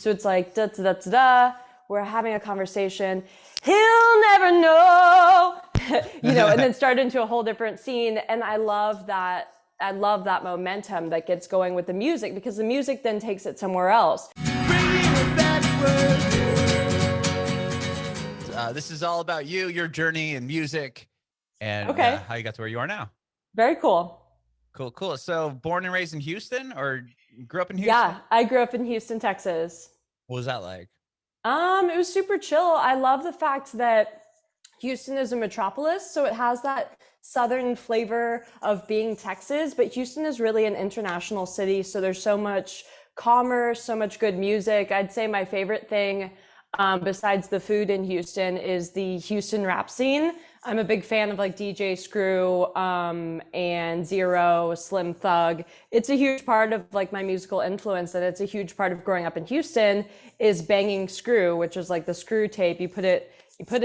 So it's like da da da da da. We're having a conversation. He'll never know, and then start into a whole different scene. And I love that. I love that momentum that gets going with the music, because the music then takes it somewhere else. This is all about you, your journey in music, and how you got to where you are now. Very cool. Cool. So born and raised in Houston, or grew up in Houston? Yeah, I grew up in Houston, Texas. What was that like? It was super chill. I love the fact that Houston is a metropolis, so it has that southern flavor of being Texas, but Houston is really an international city, so there's so much commerce, so much good music. I'd say my favorite thing, besides the food in Houston, is the Houston rap scene. I'm a big fan of like DJ Screw and Zero, Slim Thug. It's a huge part of like my musical influence, and it's a huge part of growing up in Houston is banging Screw, which is like the Screw tape. You put it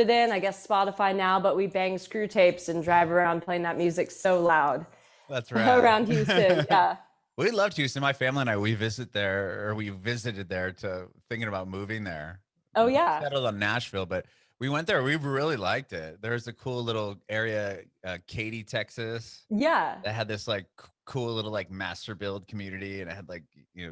in, I guess Spotify now, but we bang Screw tapes and drive around playing that music so loud. That's right. Around Houston, yeah. We loved Houston. My family and I, we visited there to thinking about moving there. Oh yeah. Settled on Nashville, but we went there. We really liked it. There's a cool little area, Katy, Texas. Yeah. That had this like cool little like master build community, and it had like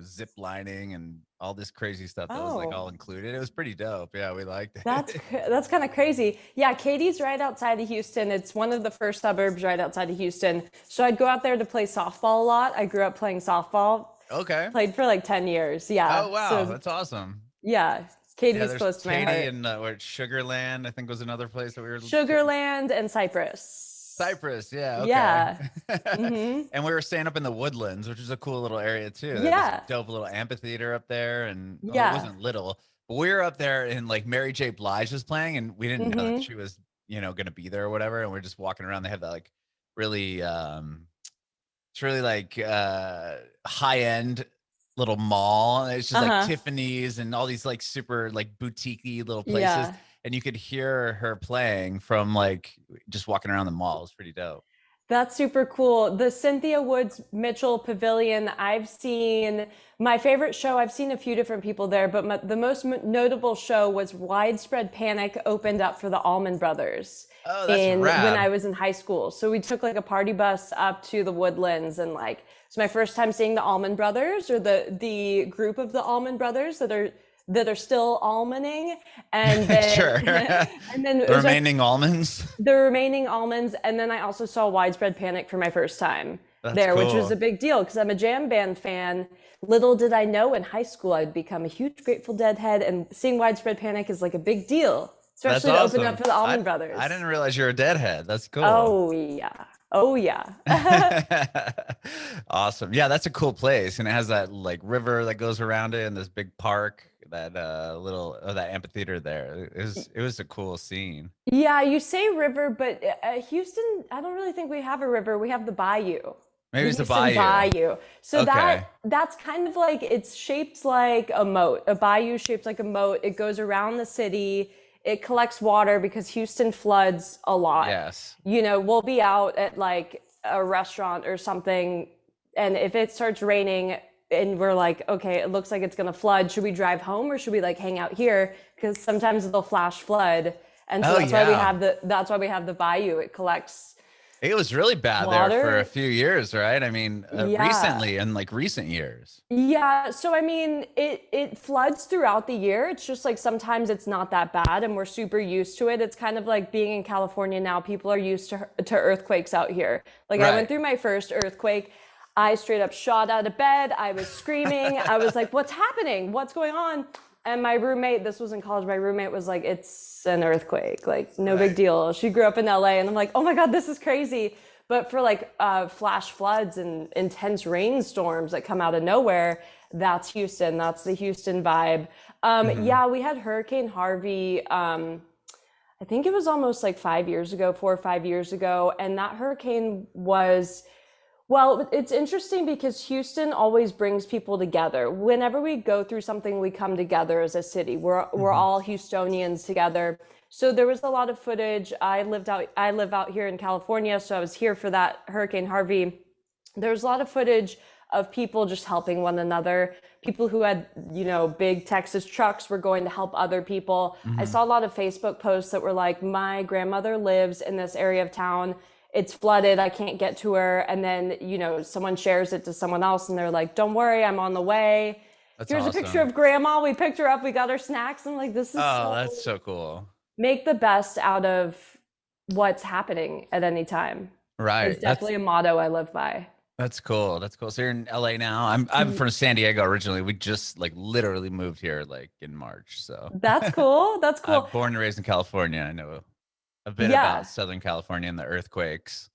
zip lining and all this crazy stuff that was like all included. It was pretty dope. Yeah, we liked it. That's kind of crazy. Yeah, Katy's right outside of Houston. It's one of the first suburbs right outside of Houston. So I'd go out there to play softball a lot. I grew up playing softball. Okay. Played for like 10 years. Yeah. Oh wow, that's awesome. Yeah. Katy's close to my heart. Katy and Sugarland, I think, was another place that we were. Sugarland and Cypress. Yeah. Okay. Yeah. Mm-hmm. And we were staying up in the Woodlands, which is a cool little area too. Yeah. Dope little amphitheater up there, and it wasn't little, but we were up there, and like Mary J. Blige was playing, and we didn't know that she was, going to be there or whatever. And we're just walking around. They have that like really, it's really like high end little mall. It's just like Tiffany's and all these like super like boutique-y little places, and you could hear her playing from like just walking around the mall. It's pretty dope. That's super cool. The Cynthia Woods Mitchell Pavilion, I've seen my favorite show. I've seen a few different people there, but the most notable show was Widespread Panic opened up for the Allman Brothers. Oh, that's rad. When I was in high school. So we took like a party bus up to the Woodlands, and like it's my first time seeing the Allman Brothers, or the group of the Allman Brothers that are still almonding, and then and then the remaining almonds. The remaining almonds, and then I also saw Widespread Panic for my first time there, cool. Which was a big deal because I'm a jam band fan. Little did I know in high school I'd become a huge Grateful Dead head, and seeing Widespread Panic is like a big deal, especially to open up for the Allman Brothers. I didn't realize you're a Deadhead. That's cool. Oh yeah. Awesome. Yeah, that's a cool place, and it has that like river that goes around it, and this big park, that that amphitheater there. It was a cool scene. Yeah, you say river, but Houston, I don't really think we have a river. We have the bayou. Maybe it's the bayou. So that's kind of like, it's shaped like a moat. A bayou shaped like a moat. It goes around the city. It collects water because Houston floods a lot. Yes. We'll be out at like a restaurant or something, and if it starts raining and we're like, okay, it looks like it's going to flood, should we drive home or should we like hang out here? Because sometimes it'll flash flood. And so that's why we have the bayou. It collects. It was really bad water there for a few years, right? I mean, recently, in like recent years. Yeah. So, I mean, it floods throughout the year. It's just like sometimes it's not that bad and we're super used to it. It's kind of like being in California now. People are used to earthquakes out here. Like I went through my first earthquake. I straight up shot out of bed. I was screaming. I was like, what's happening? What's going on? And my roommate, this was in college, my roommate was like, it's an earthquake, like no big deal. She grew up in LA, and I'm like, oh my God, this is crazy. But for like flash floods and intense rainstorms that come out of nowhere, that's Houston. That's the Houston vibe. Yeah, we had Hurricane Harvey. I think it was almost like 4 or 5 years ago. And that hurricane was, well, it's interesting because Houston always brings people together. Whenever we go through something, we come together as a city. We're all Houstonians together. So there was a lot of footage. I live out here in California, so I was here for that Hurricane Harvey. There's a lot of footage of people just helping one another, people who had, big Texas trucks were going to help other people. I saw a lot of Facebook posts that were like, my grandmother lives in this area of town. It's flooded. I can't get to her. And then, someone shares it to someone else and they're like, don't worry, I'm on the way. Here's awesome. a picture of grandma. We picked her up. We got her snacks. I'm like, this is that's so cool. Make the best out of what's happening at any time. Right. It's definitely a motto I live by. That's cool. That's cool. So you're in LA now. I'm from San Diego originally. We just like literally moved here like in March. So that's cool. That's cool. I'm born and raised in California. I know a bit about Southern California and the earthquakes.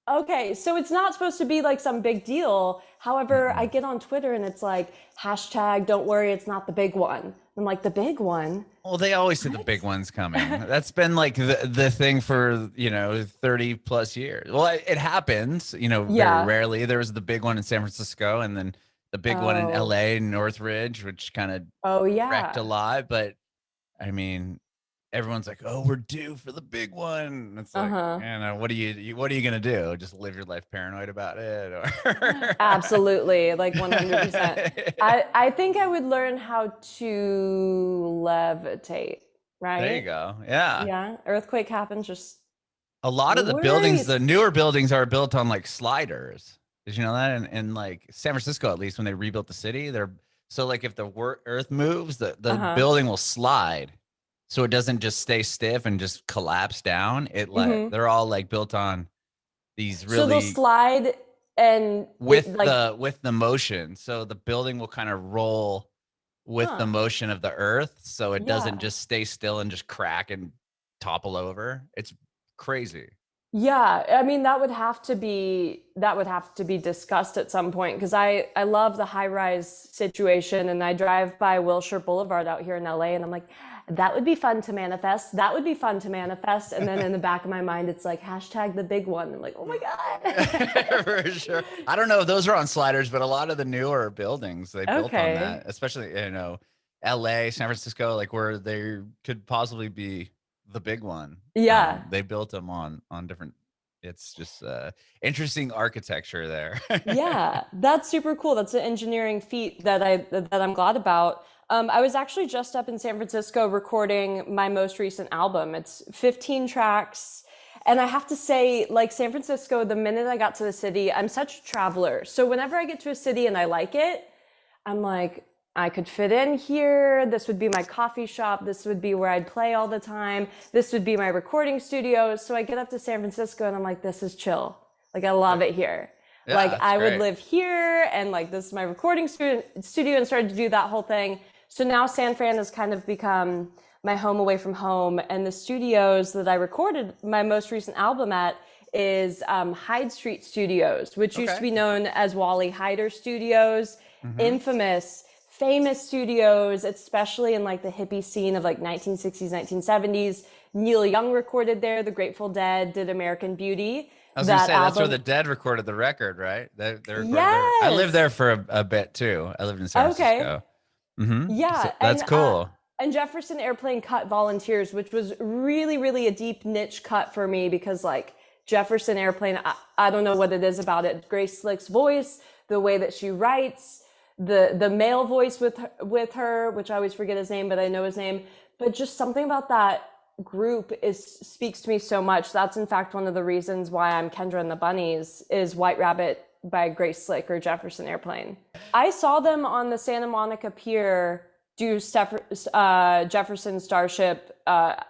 Okay, so it's not supposed to be like some big deal. However, I get on Twitter and it's like, hashtag, don't worry, it's not the big one. I'm like, the big one? Well, they always say the big one's coming. That's been like the thing for, 30 plus years. Well, it happens, very rarely. There was the big one in San Francisco and then the big one in LA, Northridge, which kind of wrecked a lot. But I mean, everyone's like, oh, we're due for the big one. It's like, what are you going to do? Just live your life paranoid about it? Or Absolutely. Like 100%. I think I would learn how to levitate, right? There you go. Yeah. Yeah. Earthquake happens. Just a lot of the buildings, the newer buildings are built on like sliders. Did you know that? In like San Francisco, at least when they rebuilt the city, so like if the earth moves, the building will slide. So it doesn't just stay stiff and just collapse down. It like they're all like built on these really. So they'll slide and with the motion. So the building will kind of roll with the motion of the earth. So it doesn't just stay still and just crack and topple over. It's crazy. Yeah, I mean that would have to be discussed at some point because I love the high rise situation and I drive by Wilshire Boulevard out here in LA and I'm like, that would be fun to manifest. That would be fun to manifest. And then in the back of my mind, it's like hashtag the big one. I'm like, oh my God. For sure. I don't know if those are on sliders, but a lot of the newer buildings, they built on that, especially, LA, San Francisco, like where they could possibly be the big one. Yeah. They built them on different, it's just interesting architecture there. Yeah, that's super cool. That's an engineering feat that I'm glad about. I was actually just up in San Francisco recording my most recent album. It's 15 tracks. And I have to say, like San Francisco, the minute I got to the city, I'm such a traveler. So whenever I get to a city and I like it, I'm like, I could fit in here. This would be my coffee shop. This would be where I'd play all the time. This would be my recording studio. So I get up to San Francisco and I'm like, this is chill. Like, I love it here. Yeah, like I would live here and like this is my recording studio and started to do that whole thing. So now San Fran has kind of become my home away from home. And the studios that I recorded my most recent album at is Hyde Street Studios, which used to be known as Wally Hyder Studios, infamous, famous studios, especially in like the hippie scene of like 1960s, 1970s. Neil Young recorded there. The Grateful Dead did American Beauty. I was going to say, that's where the Dead recorded the record, right? They recorded there. I lived there for a bit too. I lived in San Francisco. Yeah. So that's cool. And Jefferson Airplane cut Volunteers, which was really, really a deep niche cut for me because like Jefferson Airplane, I don't know what it is about it. Grace Slick's voice, the way that she writes, the male voice with her, which I always forget his name, but I know his name. But just something about that group speaks to me so much. That's in fact one of the reasons why I'm Kendra and the Bunnies is White Rabbit by Grace Slick or Jefferson Airplane. I saw them on the Santa Monica Pier do Jefferson Starship,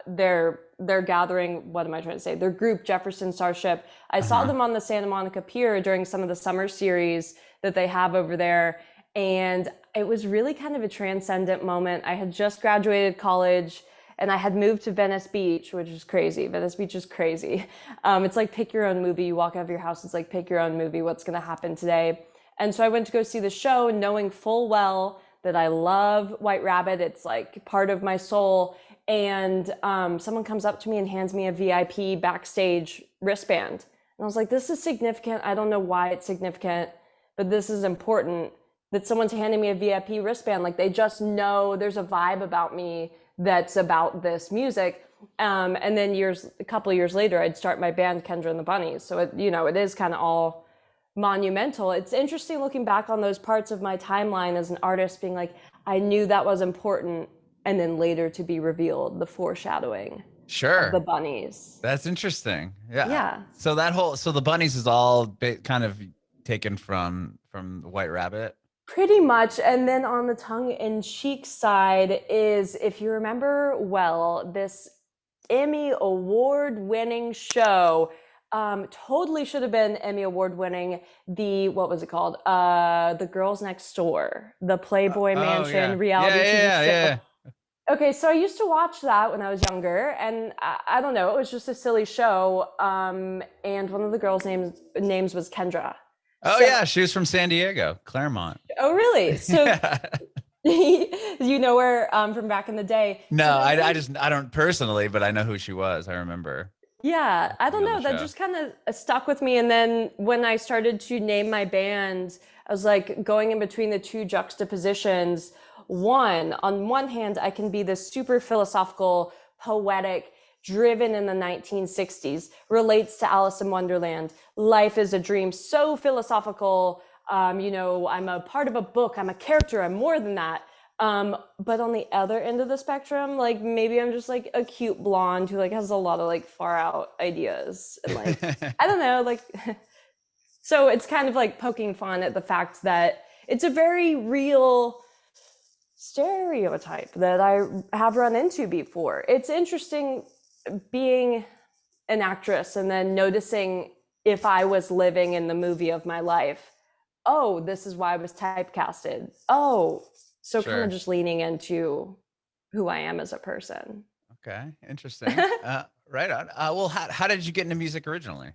their gathering, what am I trying to say? Their group Jefferson Starship. I saw them on the Santa Monica Pier during some of the summer series that they have over there. And it was really kind of a transcendent moment. I had just graduated college and I had moved to Venice Beach, which is crazy. Venice Beach is crazy. It's like pick your own movie. You walk out of your house, it's like pick your own movie. What's going to happen today? And so I went to go see the show knowing full well that I love White Rabbit. It's like part of my soul. And someone comes up to me and hands me a VIP backstage wristband. And I was like, this is significant. I don't know why it's significant, but this is important that someone's handing me a VIP wristband. Like they just know there's a vibe about me that's about this music. And then a couple of years later, I'd start my band, Kendra and the Bunnies. So it is kind of all monumental. It's interesting looking back on those parts of my timeline as an artist, being like, I knew that was important, and then later to be revealed, the foreshadowing of the Sure. bunnies. That's interesting. Yeah. Yeah. So the bunnies is all kind of taken from the White Rabbit. Pretty much. And then on the tongue-in-cheek side is, if you remember well, this Emmy award-winning show, totally should have been Emmy award-winning. What was it called? The Girls Next Door, the Playboy Mansion reality TV show. Yeah. Okay, so I used to watch that when I was younger, and I don't know, it was just a silly show. And one of the girls' names was Kendra. Oh So, yeah, she was from San Diego, Claremont. oh, really? So Yeah. you know her from back in the day. No, So I don't personally, but I know who she was. I remember. yeah, I don't Being on know. the That show. just kind of stuck with me. And then when I started to name my band, I was like going in between the two juxtapositions. On one hand, I can be this super philosophical, poetic, driven in the 1960s, relates to Alice in Wonderland. Life is a dream, so philosophical. I'm a part of a book, I'm a character, I'm more than that. But on the other end of the spectrum, like maybe I'm just like a cute blonde who like has a lot of like far out ideas and like, I don't know, like, so it's kind of like poking fun at the fact that it's a very real stereotype that I have run into before. It's interesting being an actress and then noticing if I was living in the movie of my life. Oh, this is why I was typecasted. Oh, so kind Sure. of just leaning into who I am as a person. Okay, interesting. Right on. Well, how did you get into music originally?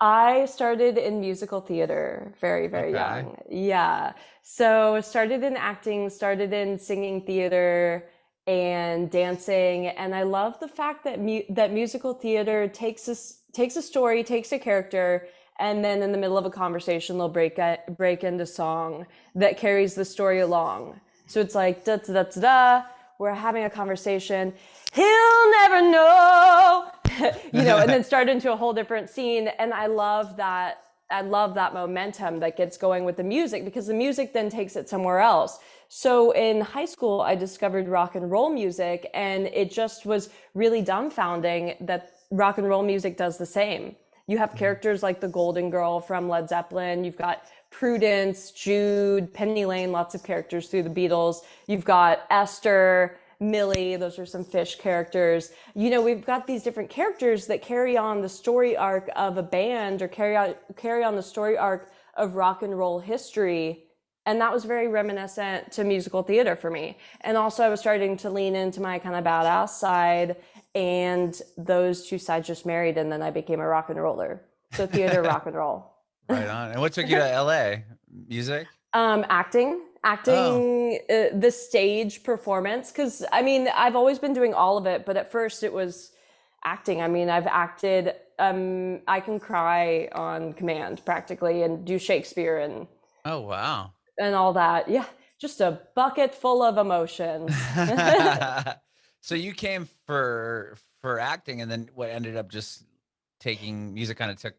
I started in musical theater very, very Okay. young. Yeah. So started in acting, started in singing theater and dancing. And I love the fact that that musical theater takes a story, takes a character, and then in the middle of a conversation, they'll break into song that carries the story along. So it's like da da da da da. We're having a conversation. He'll never know, and then start into a whole different scene. And I love that. I love that momentum that gets going with the music, because the music then takes it somewhere else. So in high school, I discovered rock and roll music, and it just was really dumbfounding that rock and roll music does the same. You have characters like the Golden Girl from Led Zeppelin. You've got Prudence, Jude, Penny Lane, lots of characters through the Beatles. You've got Esther, Millie, those are some Fish characters. We've got these different characters that carry on the story arc of a band, or carry on the story arc of rock and roll history. And that was very reminiscent to musical theater for me. And also I was starting to lean into my kind of badass side, and those two sides just married, and then I became a rock and roller. So theater, rock and roll. Right on. And what took you to LA? Music? Acting, Oh, the stage performance. Because I've always been doing all of it, but at first it was acting. I've acted. I can cry on command practically, and do Shakespeare oh wow. and all that. Yeah, just a bucket full of emotions. So you came for acting, and then what ended up just taking music kind of took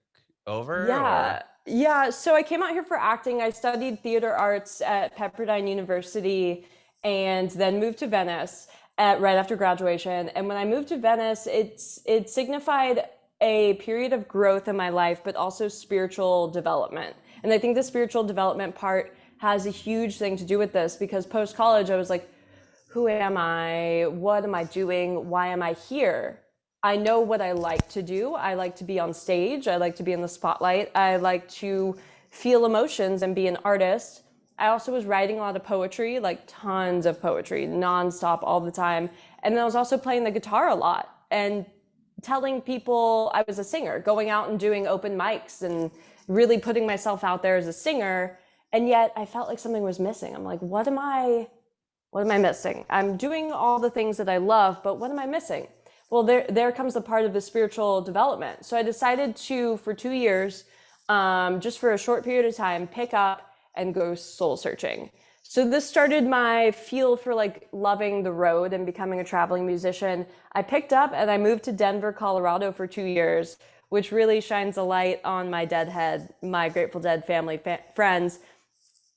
over, or? Yeah. So I came out here for acting. I studied theater arts at Pepperdine University, and then moved to Venice right after graduation. And when I moved to Venice, it signified a period of growth in my life, but also spiritual development. And I think the spiritual development part has a huge thing to do with this, because post-college, I was like, who am I? What am I doing? Why am I here? I know what I like to do. I like to be on stage. I like to be in the spotlight. I like to feel emotions and be an artist. I also was writing a lot of poetry, like tons of poetry, nonstop all the time. And then I was also playing the guitar a lot and telling people I was a singer, going out and doing open mics and really putting myself out there as a singer. And yet I felt like something was missing. I'm like, what am I missing? I'm doing all the things that I love, but what am I missing? Well, there comes the part of the spiritual development. So I decided to, for 2 years, just for a short period of time, pick up and go soul searching. So this started my feel for like loving the road and becoming a traveling musician. I picked up and I moved to Denver, Colorado for 2 years, which really shines a light on my Grateful Dead family friends.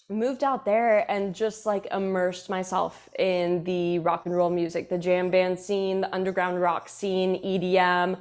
Moved out there and just like immersed myself in the rock and roll music, the jam band scene, the underground rock scene, EDM,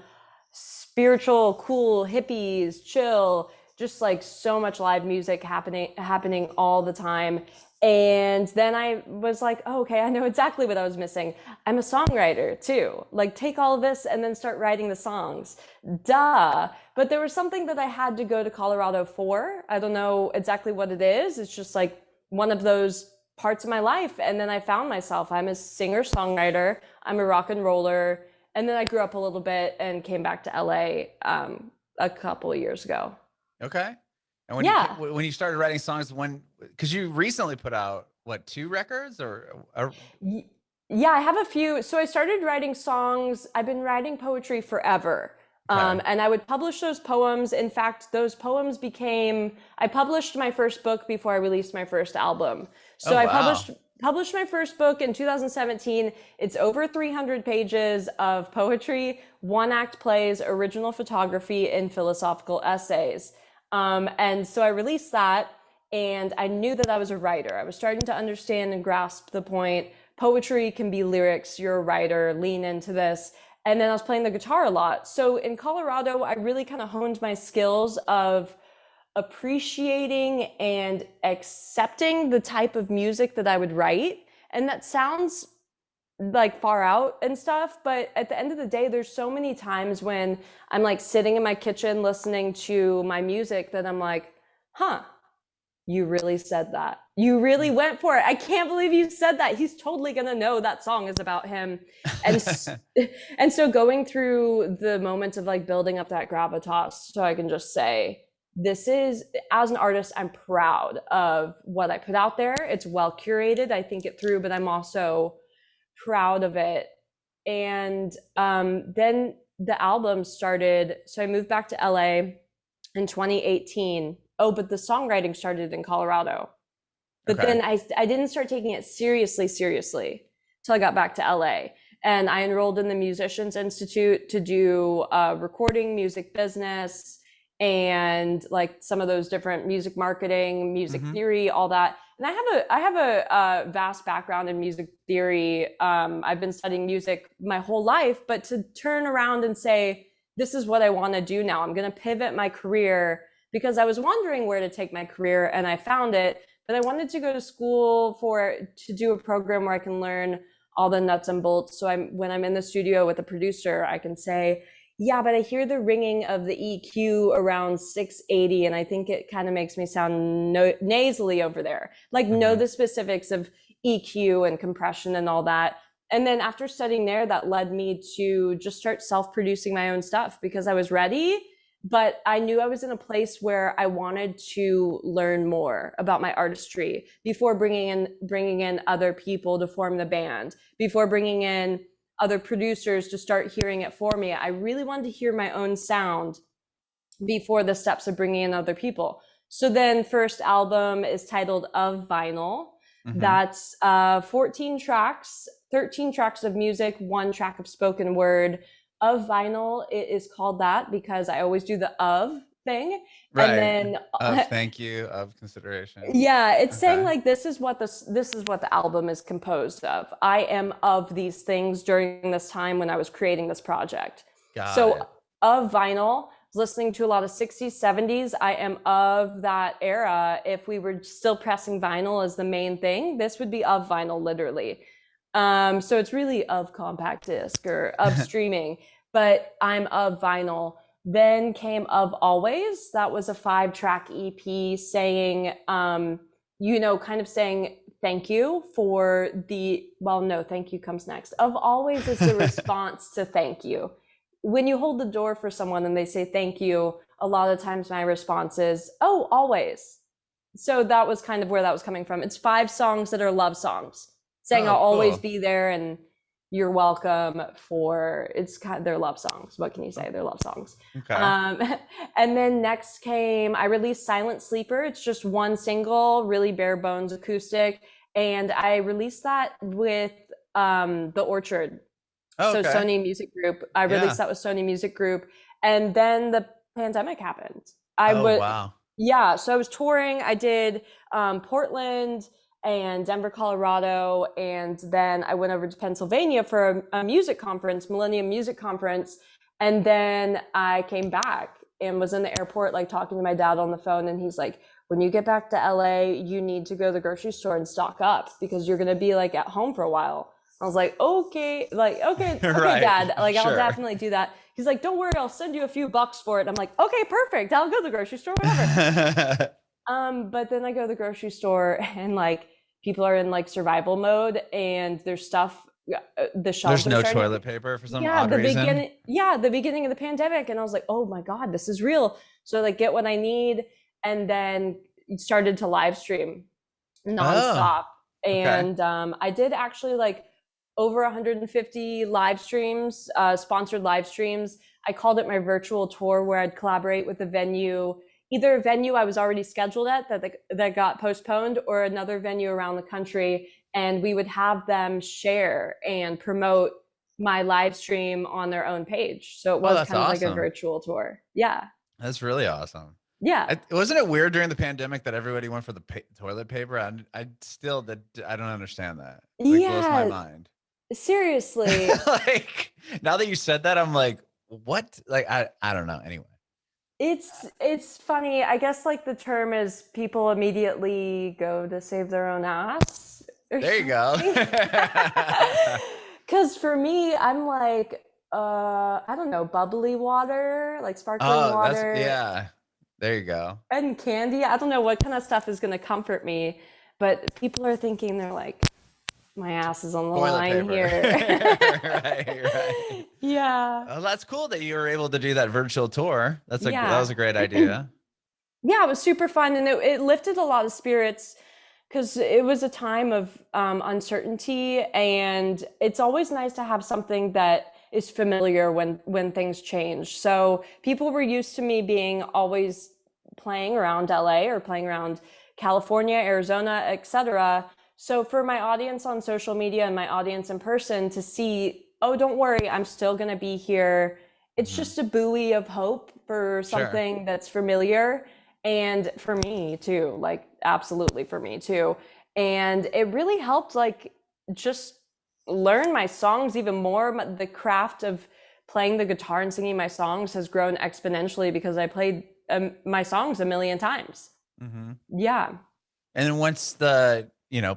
spiritual, cool, hippies, chill, just like so much live music happening all the time. And then I was like, oh, okay, I know exactly what I was missing. I'm a songwriter too. Like, take all of this and then start writing the songs. Duh. But there was something that I had to go to Colorado for. I don't know exactly what it is. It's just like one of those parts of my life. And then I found myself. I'm a singer-songwriter. I'm a rock and roller. And then I grew up a little bit and came back to LA a couple of years ago. Okay. And when you started writing songs, because you recently put out what, 2 records or? Yeah, I have a few. So I started writing songs. I've been writing poetry forever. Okay. And I would publish those poems. In fact, those poems I published my first book before I released my first album. So I published my first book in 2017. It's over 300 pages of poetry, 1-act plays, original photography, and philosophical essays. And so I released that, and I knew that I was a writer. I was starting to understand and grasp the point. Poetry can be lyrics. You're a writer. Lean into this. And then I was playing the guitar a lot. So in Colorado, I really kind of honed my skills of appreciating and accepting the type of music that I would write. And that sounds like far out and stuff, but at the end of the day, there's so many times when I'm like sitting in my kitchen listening to my music that I'm like, huh, you really said that. You really went for it. I can't believe you said that. He's totally gonna know that song is about him. And so going through the moments of like building up that gravitas, so I can just say, this is, as an artist, I'm proud of what I put out there. It's well curated. I think it through, but I'm also proud of it. And then the album started. So I moved back to LA in 2018. Oh, but the songwriting started in Colorado. But then I didn't start taking it seriously till I got back to LA. And I enrolled in the Musicians Institute to do recording, music business, and like some of those different music marketing, music theory, all that. And I have a vast background in music theory. I've been studying music my whole life, but to turn around and say, this is what I want to do now. I'm going to pivot my career, because I was wondering where to take my career and I found it, but I wanted to go to school to do a program where I can learn all the nuts and bolts. So when I'm in the studio with a producer, I can say, yeah, but I hear the ringing of the EQ around 680, and I think it kind of makes me sound nasally over there. Like, know the specifics of EQ and compression and all that. And then after studying there, that led me to just start self-producing my own stuff, because I was ready, but I knew I was in a place where I wanted to learn more about my artistry before bringing in other people to form the band, before bringing in other producers to start hearing it for me. I really wanted to hear my own sound before the steps of bringing in other people. So then first album is titled Of Vinyl. That's 14 tracks, 13 tracks of music, 1 track of spoken word. Of Vinyl, it is called that because I always do the of thing. Right. And then thank you, of consideration. Yeah, it's saying like, this is what the album is composed of. I am of these things during this time when I was creating this project. So of vinyl, listening to a lot of 60s, 70s. I am of that era. If we were still pressing vinyl as the main thing, this would be of vinyl, literally. So it's really of compact disc or of streaming, but I'm of vinyl. Then came Of Always. That was a 5-track EP saying, kind of saying thank you for thank you comes next. Of Always is the response to thank you. When you hold the door for someone and they say thank you, a lot of times my response is, oh, always. So that was kind of where that was coming from. It's 5 songs that are love songs, saying I'll always be there and you're welcome they're love songs. What can you say? They're love songs. Okay. And then next I released Silent Sleeper. It's just 1 single, really bare bones acoustic. And I released that with The Orchard. So Sony Music Group. I released that with Sony Music Group. And then the pandemic happened. Oh, wow. Yeah, so I was touring. I did Portland and Denver, Colorado, and then I went over to Pennsylvania for a music conference, Millennium Music Conference, and then I came back and was in the airport, like talking to my dad on the phone, and he's like, "When you get back to LA, you need to go to the grocery store and stock up because you're gonna be like at home for a while." I was like, "Okay, okay, Right. Dad, like I'll Sure. definitely do that." He's like, "Don't worry, I'll send you a few bucks for it." I'm like, "Okay, perfect. I'll go to the grocery store, whatever." But then I go to the grocery store and like people are in like survival mode and there's stuff, the shelves There's are no starting. toilet paper for some Yeah, odd reason. the beginning of the pandemic, and I was like, "Oh my God, this is real." So I like get what I need, and then started to live stream Oh, nonstop. okay. And I did actually like over 150 live streams, sponsored live streams. I called it my virtual tour, where I'd collaborate with a venue, either a venue I was already scheduled at that got postponed, or another venue around the country, and we would have them share and promote my live stream on their own page. So it Oh, was that's kind of like a awesome. virtual tour. Yeah. That's really awesome. Yeah. Wasn't it weird during the pandemic that everybody went for the toilet paper? I don't understand that. Like, blows my Yeah. mind. Seriously. Like, now that you said that, I'm like, what? Like, I don't know. Anyway. It's funny. I guess like the term is people immediately go to save their own ass or There you go. Because for me, I'm like, I don't know, bubbly water, like sparkling water. Yeah. There you go. And candy. I don't know what kind of stuff is going to comfort me, but people are thinking, they're like, my ass is on the Toilet line paper. here. Right. Yeah. Oh, that's cool that you were able to do that virtual tour. That Yeah. was a great idea. Yeah, it was super fun, and it lifted a lot of spirits because it was a time of uncertainty, and it's always nice to have something that is familiar when things change. So people were used to me being always playing around LA or playing around California, Arizona, etc. So for my audience on social media and my audience in person to see, oh, don't worry, I'm still going to be here. It's just a buoy of hope for something that's familiar. And for me too, like absolutely for me too. And it really helped like just learn my songs even more. The craft of playing the guitar and singing my songs has grown exponentially because I played my songs a million times. Yeah. And then once the,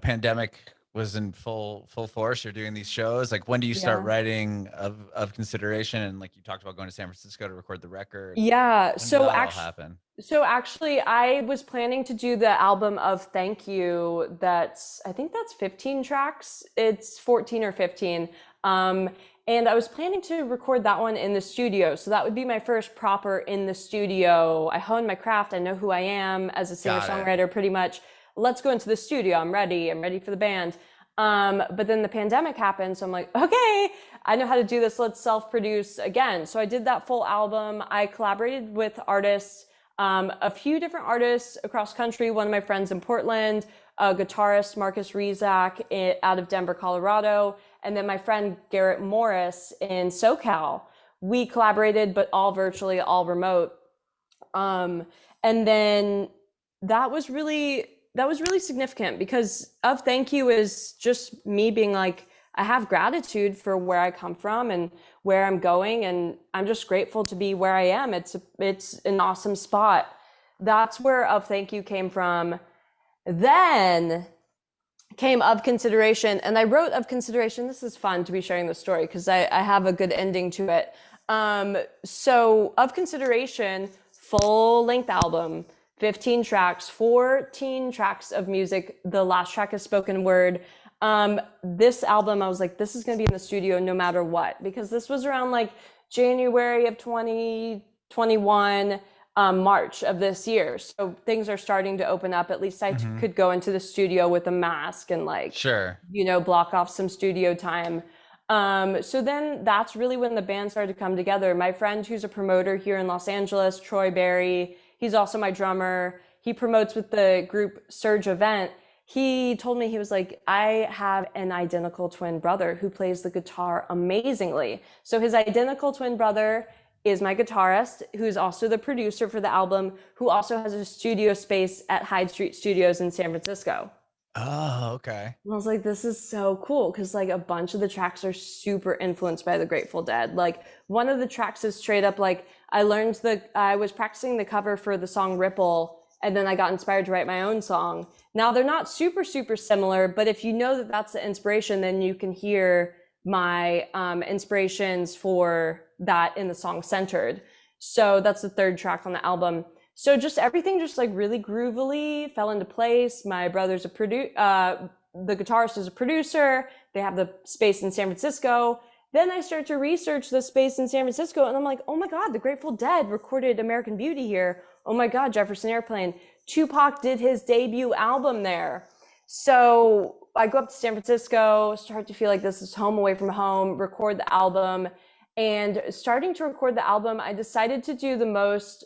pandemic was in full force, you're doing these shows. Like, when do you start writing of Consideration? And like you talked about going to San Francisco to record the record. Yeah. When did that all happen? So actually, I was planning to do the album of Thank You. I think that's 15 tracks. It's 14 or 15. And I was planning to record that one in the studio. So that would be my first proper in the studio. I honed my craft. I know who I am as a singer-songwriter pretty much. Let's go into the studio. I'm ready for the band. But then the pandemic happened. So I'm like, okay, I know how to do this. Let's self-produce again. So I did that full album. I collaborated with artists, a few different artists across country. One of my friends in Portland, a guitarist, Marcus Rizak, out of Denver, Colorado. And then my friend Garrett Morris in SoCal. We collaborated, but all virtually, all remote. And then that was really significant because of Thank You is just me being like, I have gratitude for where I come from and where I'm going, and I'm just grateful to be where I am. It's an awesome spot. That's where Of Thank You came from. Then came Of Consideration, and I wrote Of Consideration. This is fun to be sharing this story because I have a good ending to it. So Of Consideration, full-length album, 15 tracks, 14 tracks of music. The last track is spoken word. This album, I was like, this is going to be in the studio no matter what, because this was around like January of 2021, March of this year. So things are starting to open up. At least I could go into the studio with a mask and like, block off some studio time. So then that's really when the band started to come together. My friend who's a promoter here in Los Angeles, Troy Berry, he's also my drummer. He promotes with the group Surge Event. He told me, he was like, I have an identical twin brother who plays the guitar amazingly. So his identical twin brother is my guitarist, who's also the producer for the album, who also has a studio space at Hyde Street Studios in San Francisco. Oh, okay. And I was like, this is so cool, because like a bunch of the tracks are super influenced by the Grateful Dead. Like one of the tracks is straight up like I was practicing the cover for the song Ripple, and then I got inspired to write my own song. Now they're not super similar, but if you know that that's the inspiration, then you can hear my inspirations for that in the song Centered. So that's the third track on the album. So just everything just like really groovily fell into place. My brother's the guitarist is a producer. They have the space in San Francisco. Then I started to research the space in San Francisco, and I'm like, oh my God, the Grateful Dead recorded American Beauty here. Oh my God, Jefferson Airplane. Tupac did his debut album there. So I go up to San Francisco, start to feel like this is home away from home, record the album. And starting to record the album, I decided to do the most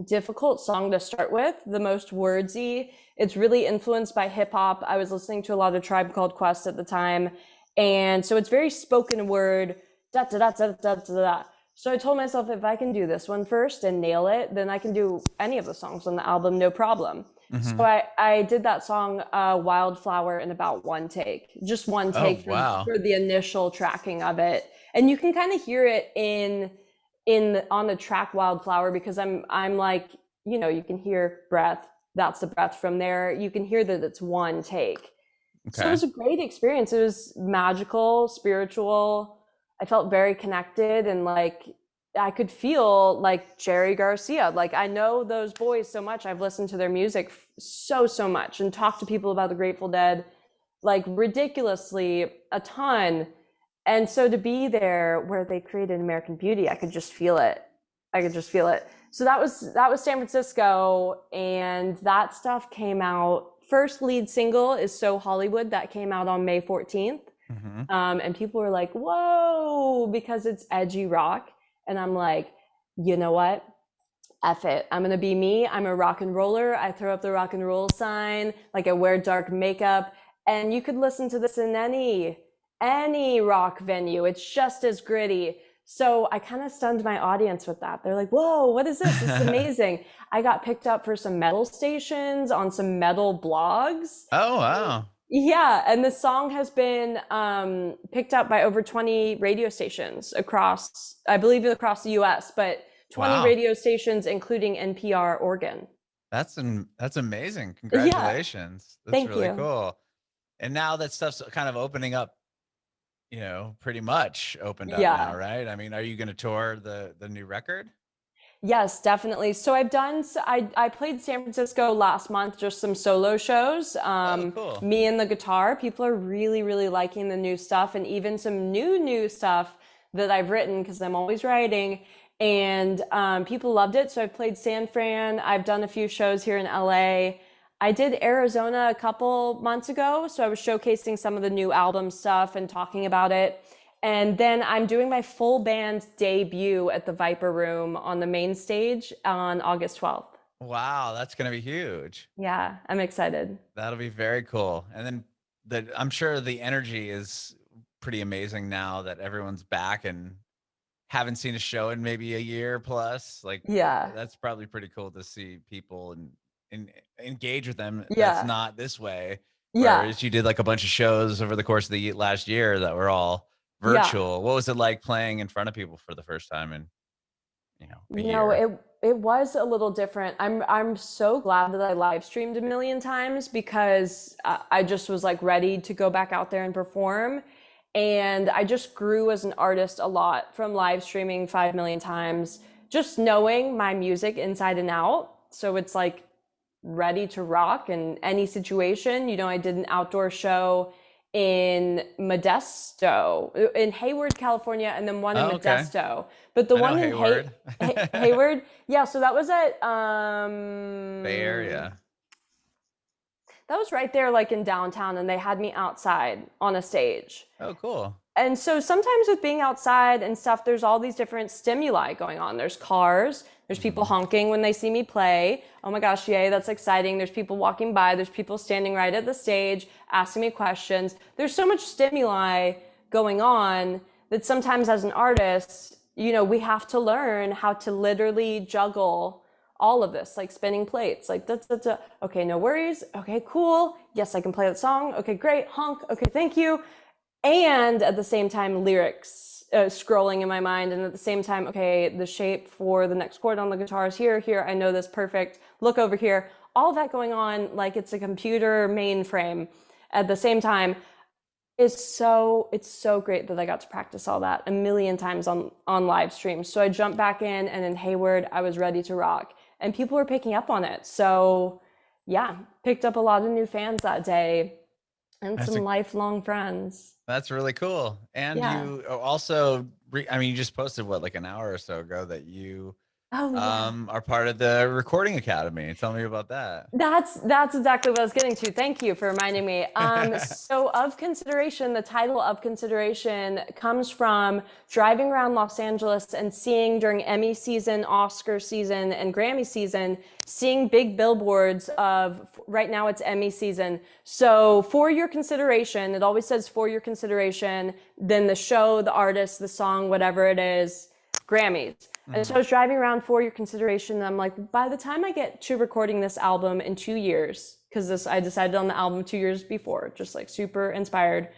difficult song to start with, the most wordsy. It's really influenced by hip hop. I was listening to a lot of Tribe Called Quest at the time. And so it's very spoken word, da da da da da da da. So I told myself, if I can do this one first and nail it, then I can do any of the songs on the album, no problem. Mm-hmm. So I did that song, Wildflower, in about one take, just one take for the initial tracking of it. And you can kind of hear it on the track Wildflower, because I'm like, you know, you can hear breath. That's the breath from there. You can hear that it's one take. Okay. So it was a great experience. It was magical, spiritual. I felt very connected, and like I could feel like Jerry Garcia. Like I know those boys so much. I've listened to their music so much and talked to people about the Grateful Dead like ridiculously a ton. And so to be there where they created American Beauty, I could just feel it. So that was San Francisco, and that stuff came out. First lead single is So Hollywood, that came out on May 14th. Mm-hmm. And people were like, whoa, because it's edgy rock. And I'm like, you know what? F it. I'm going to be me. I'm a rock and roller. I throw up the rock and roll sign. Like I wear dark makeup, and you could listen to this in any rock venue. It's just as gritty. So I kind of stunned my audience with that. They're like, whoa, what is this? This is amazing. I got picked up for some metal stations on some metal blogs. Oh, wow. Yeah, and the song has been picked up by over 20 radio stations across the US, but 20 radio stations, including NPR Oregon. That's amazing. Congratulations. Yeah. That's really cool. And now that stuff's kind of opening up, you know, pretty much opened up now, right? I mean, are you going to tour the new record? Yes, definitely. So I played San Francisco last month, just some solo shows. Cool. Me and the guitar. People are really, really liking the new stuff, and even some new stuff that I've written, because I'm always writing. And people loved it. So I've played San Fran. I've done a few shows here in LA. I did Arizona a couple months ago. So I was showcasing some of the new album stuff and talking about it. And then I'm doing my full band debut at the Viper Room on the main stage on August 12th. Wow, that's going to be huge. Yeah, I'm excited. That'll be very cool. And then I'm sure the energy is pretty amazing now that everyone's back and haven't seen a show in maybe a year plus. Like, yeah, that's probably pretty cool to see people and engage with them. Yeah. That's not this way. Whereas you did like a bunch of shows over the course of the last year that were all virtual. Yeah. What was it like playing in front of people for the first time in, a year? It was a little different. I'm so glad that I live streamed a million times, because I just was like ready to go back out there and perform. And I just grew as an artist a lot from live streaming 5 million times, just knowing my music inside and out. So it's like ready to rock in any situation. I did an outdoor show in Modesto, in Hayward, California, and then one in Modesto. But the one in Hayward, yeah. So that was at Bay Area. That was right there, like in downtown, and they had me outside on a stage. Oh, cool. And so sometimes with being outside and stuff, there's all these different stimuli going on. There's cars, there's people honking when they see me play. Oh my gosh, yay, that's exciting. There's people walking by, there's people standing right at the stage, asking me questions. There's so much stimuli going on that sometimes as an artist, we have to learn how to literally juggle all of this, like spinning plates, like okay, no worries. Okay, cool. Yes, I can play that song. Okay, great. Honk. Okay, thank you. And at the same time, lyrics scrolling in my mind. And at the same time, okay, the shape for the next chord on the guitar is here. I know this, perfect. Look over here. All that going on like it's a computer mainframe. At the same time, it's so great that I got to practice all that a million times on live streams. So I jumped back in, and in Hayward, I was ready to rock. And people were picking up on it. So yeah, picked up a lot of new fans that day and some lifelong friends. That's really cool. And you also, you just posted like an hour or so ago that you are part of the Recording Academy. Tell me about that. That's exactly what I was getting to. Thank you for reminding me. So Of Consideration, the title Of Consideration comes from driving around Los Angeles and seeing during Emmy season, Oscar season, and Grammy season, seeing big billboards of, right now it's Emmy season. So for your consideration, it always says for your consideration, then the show, the artist, the song, whatever it is, Grammys. And so I was driving around for your consideration, and I'm like, by the time I get to recording this album in 2 years, because I decided on the album 2 years before, just like super inspired,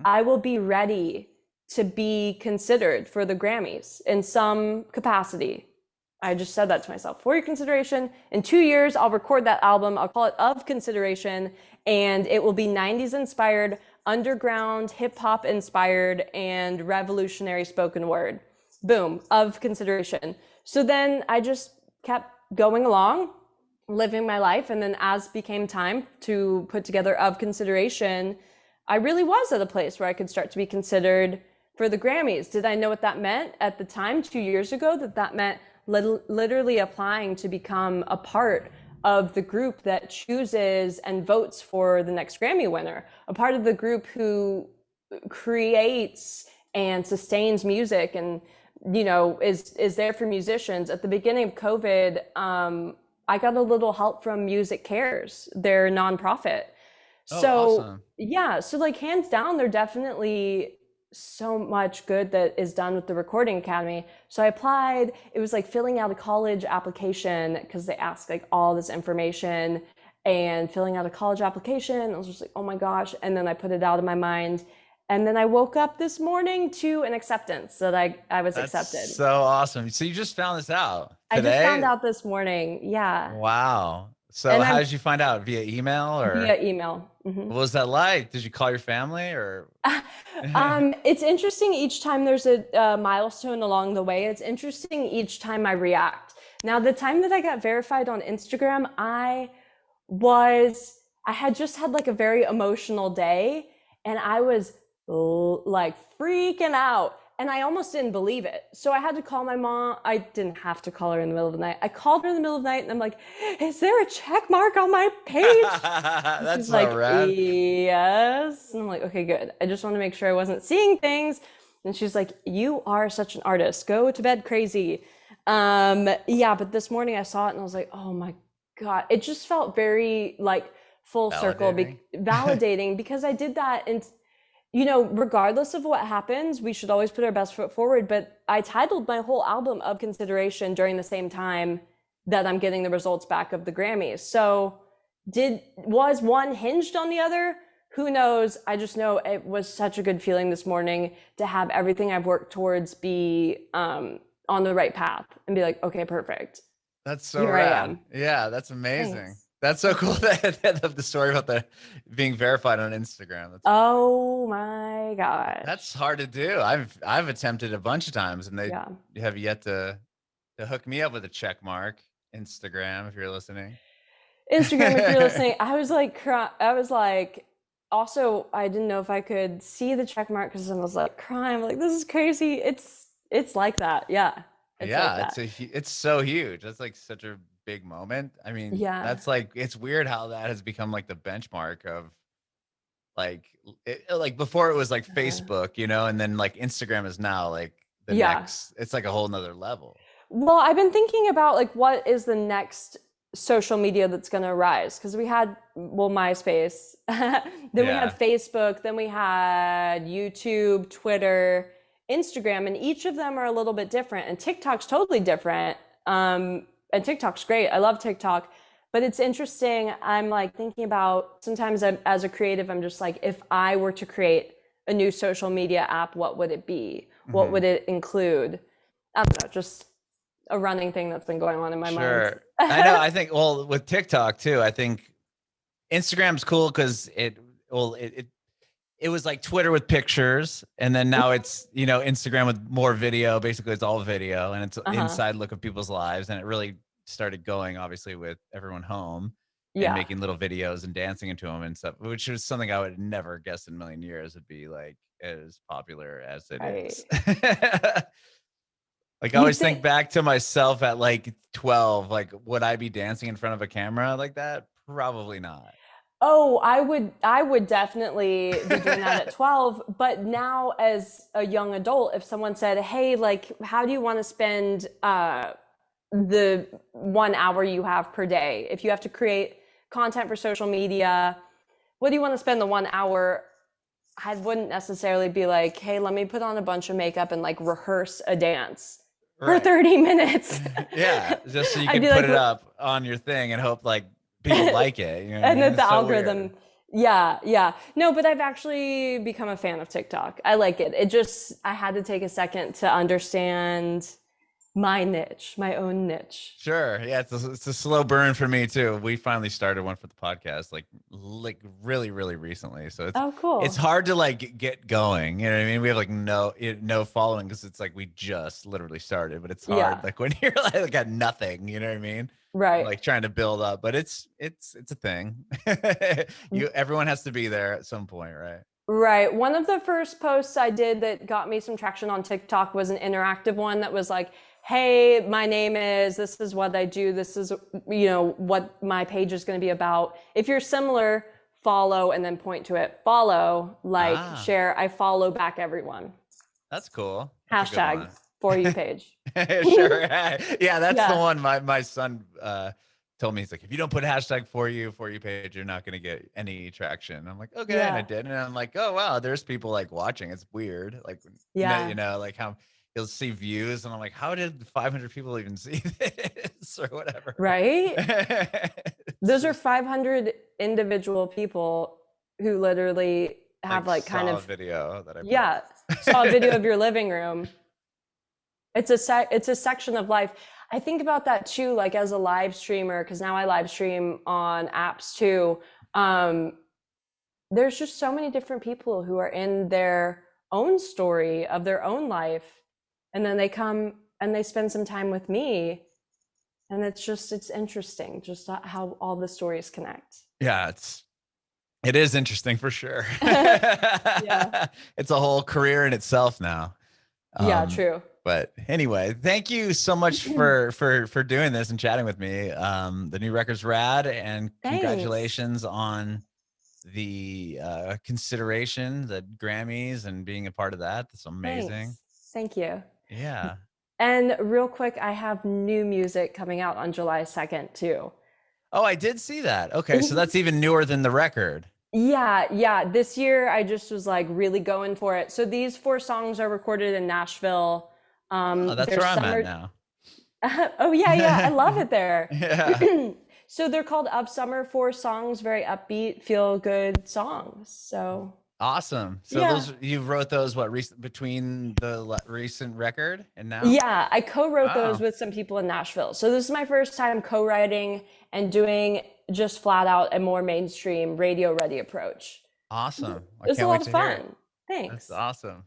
I will be ready to be considered for the Grammys in some capacity. I just said that to myself. For your consideration, in 2 years, I'll record that album. I'll call it Of Consideration, and it will be 90s inspired, underground, hip hop inspired, and revolutionary spoken word. Boom, Of Consideration. So then I just kept going along, living my life. And then as became time to put together Of Consideration, I really was at a place where I could start to be considered for the Grammys. Did I know what that meant at the time, 2 years ago? That meant literally applying to become a part of the group that chooses and votes for the next Grammy winner, a part of the group who creates and sustains music and is there for musicians. At the beginning of COVID, I got a little help from Music Cares, their nonprofit. Awesome. Yeah, so like hands down, they're definitely so much good that is done with the Recording Academy. So I applied. It was like filling out a college application because they ask like all this information, and filling out a college application. I was just like, oh my gosh. And then I put it out of my mind. And then I woke up this morning to an acceptance that I was accepted. So awesome. So you just found this out today? I just found out this morning. Yeah. Wow. So how did you find out? Via email or? Via email. What was that like? Did you call your family or? It's interesting each time there's a milestone along the way. It's interesting each time I react. Now, the time that I got verified on Instagram, I had just had like a very emotional day, and I was like freaking out, and I almost didn't believe it. So I had to call my mom. I didn't have to call her in the middle of the night. I called her in the middle of the night, and I'm like, is there a check mark on my page? That's She's like, rad. yes. And I'm like, okay, good. I just want to make sure I wasn't seeing things. And she's like, you are such an artist. Go to bed crazy. Yeah, but this morning I saw it and I was like, oh my God. It just felt very like full circle, validating because I did that. And regardless of what happens, we should always put our best foot forward. But I titled my whole album Of Consideration during the same time that I'm getting the results back of the Grammys. So was one hinged on the other? Who knows? I just know it was such a good feeling this morning to have everything I've worked towards be on the right path and be like, okay, perfect. That's so rad. Yeah, that's amazing. Thanks. That's so cool that the story about the being verified on Instagram. Oh my God. That's hard to do. I've attempted a bunch of times and they have yet to hook me up with a check mark. Instagram, if you're listening. Instagram, if you're listening. I was like, also, I didn't know if I could see the check mark because I was like crying. Like, this is crazy. It's like that. Yeah. It's so huge. That's like such a big moment. I mean, that's like, it's weird how that has become like the benchmark of like before it was like Facebook, and then like Instagram is now like the next, it's like a whole nother level. Well, I've been thinking about like, what is the next social media that's going to rise? Because we had, MySpace, then we had Facebook, then we had YouTube, Twitter, Instagram, and each of them are a little bit different, and TikTok's totally different. And TikTok's great. I love TikTok, but it's interesting. I'm like thinking about, sometimes as a creative, I'm just like, if I were to create a new social media app, what would it be? What would it include? I don't know, just a running thing that's been going on in my mind. I know. I think, well, with TikTok too, I think Instagram's cool because it was like Twitter with pictures, and then now it's, you know, Instagram with more video. Basically, it's all video, and it's an inside look of people's lives. And it really started going, obviously, with everyone home and making little videos and dancing into them and stuff, which is something I would never guess in a million years would be like as popular as it is. Like, I always think back to myself at like 12, like, would I be dancing in front of a camera like that? Probably not. Oh, I would definitely be doing that at 12. But now as a young adult, if someone said, hey, like, how do you want to spend the 1 hour you have per day? If you have to create content for social media, what do you want to spend the 1 hour? I wouldn't necessarily be like, hey, let me put on a bunch of makeup and like rehearse a dance for 30 minutes. Yeah, just so you can put it up on your thing and hope like people like it. You know and then the algorithm. Yeah. No, but I've actually become a fan of TikTok. I like it. I had to take a second to understand my niche, my own niche. Sure. Yeah, it's a slow burn for me too. We finally started one for the podcast like really, really recently. So it's cool. It's hard to like get going. You know what I mean? We have like no following because it's like we just literally started, but it's hard like when you're like at nothing, you know what I mean? Right. Like trying to build up, but it's a thing. Everyone has to be there at some point, right? Right. One of the first posts I did that got me some traction on TikTok was an interactive one that was like, hey, my name is, this is what I do, this is, you know, what my page is going to be about. If you're similar, follow and then point to it. Follow, like, share. I follow back everyone. That's cool. That's Hashtag For You page. Sure. Yeah, that's the one my son told me. He's like, if you don't put hashtag For You page, you're not going to get any traction. I'm like, okay. And I did. And I'm like, oh, wow, there's people like watching. It's weird. Like, you know, like how you'll see views and I'm like, how did 500 people even see this or whatever? Right. Those are 500 individual people who literally have like kind of video that saw a video of your living room. It's a section of life. I think about that too, like as a live streamer, because now I live stream on apps too. There's just so many different people who are in their own story of their own life. And then they come and they spend some time with me. And it's interesting just how all the stories connect. Yeah, it is interesting for sure. It's a whole career in itself now. Yeah, true. But anyway, thank you so much for doing this and chatting with me. The new record's rad, and congratulations on the consideration, the Grammys, and being a part of that. That's amazing. Thanks. Thank you. Yeah. And real quick, I have new music coming out on July 2nd too. Oh, I did see that. Okay, so that's even newer than the record. Yeah. This year, I just was like really going for it. So these 4 songs are recorded in Nashville. That's where I'm at now. Oh yeah, I love it there. Yeah. So they're called Of Summer, 4 songs, very upbeat, feel good songs. So awesome. So you wrote those between the recent record and now? Yeah, I co-wrote those with some people in Nashville. So this is my first time co-writing and doing just flat out a more mainstream radio ready approach. Awesome. It was a lot of fun. Thanks. That's awesome.